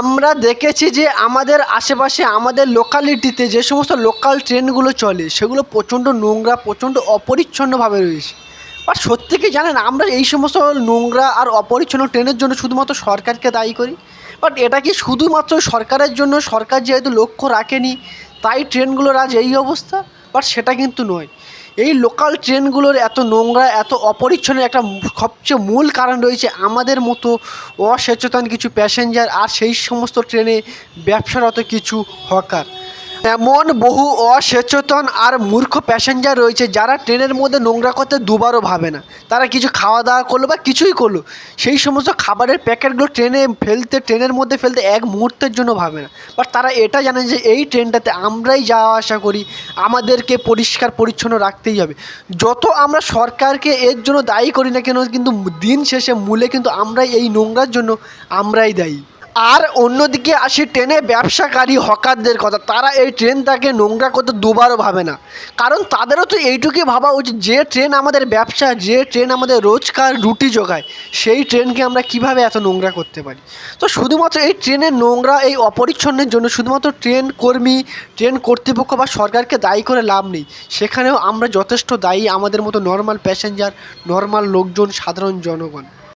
আমরা দেখেছি যে আমাদের আশেপাশে আমাদের লোকালিটিতে যে সমস্ত লোকাল ট্রেনগুলো চলে সেগুলো প্রচণ্ড নোংরা, প্রচণ্ড অপরিচ্ছন্নভাবে রয়েছে। আর সত্যি কি জানেন, আমরা এই সমস্ত নোংরা আর অপরিচ্ছন্ন ট্রেনের জন্য শুধুমাত্র সরকারকে দায়ী করি। বাট এটা কি শুধুমাত্র সরকারের জন্য? সরকার যেহেতু লক্ষ্য রাখেনি তাই ট্রেনগুলোর আজ এই অবস্থা? বাট সেটা কিন্তু নয়। এই লোকাল ট্রেনগুলোর এত নোংরা, এত অপরিচ্ছন্ন একটা সবচেয়ে মূল কারণ রয়েছে আমাদের মতো অসচেতন কিছু প্যাসেঞ্জার আর সেই সমস্ত ট্রেনে ব্যবসারত কিছু হকার। এমন বহু অসচেতন আর মূর্খ প্যাসেঞ্জার রয়েছে যারা ট্রেনের মধ্যে নোংরা করতে দুবারও ভাবে না। তারা কিছু খাওয়া দাওয়া করলো বা কিছুই করলো, সেই সমস্ত খাবারের প্যাকেটগুলো ট্রেনের মধ্যে ফেলতে এক মুহূর্তের জন্য ভাবে না। বাট তারা এটা জানে যে এই ট্রেনটাতে আমরাই যাওয়া আসা করি, আমাদেরকে পরিষ্কার পরিচ্ছন্ন রাখতেই হবে। যত আমরা সরকারকে এর জন্য দায়ী করি না কেন, কিন্তু দিন শেষে মূলে কিন্তু আমরাই এই নোংরার জন্য আমরাই দায়ী। আর অন্যদিকে আসি ট্রেনে ব্যবসাকারী হকারদের কথা। তারা এই ট্রেনটাকে নোংরা করতে দুবারও ভাবে না, কারণ তাদেরও তো এইটুকুই ভাবা উচিত যে ট্রেন আমাদের ব্যবসা, যে ট্রেন আমাদের রোজকার রুটি জোগায়, সেই ট্রেনকে আমরা কিভাবে এত নোংরা করতে পারি। তো শুধুমাত্র এই ট্রেনের নোংরা, এই অপরিচ্ছন্নের জন্য শুধুমাত্র ট্রেন কর্মী, ট্রেন কর্তৃপক্ষ বা সরকারকে দায়ী করে লাভ নেই। সেখানেও আমরা যথেষ্ট দায়ী, আমাদের মতো নর্মাল প্যাসেঞ্জার, নর্মাল লোকজন, সাধারণ জনগণ।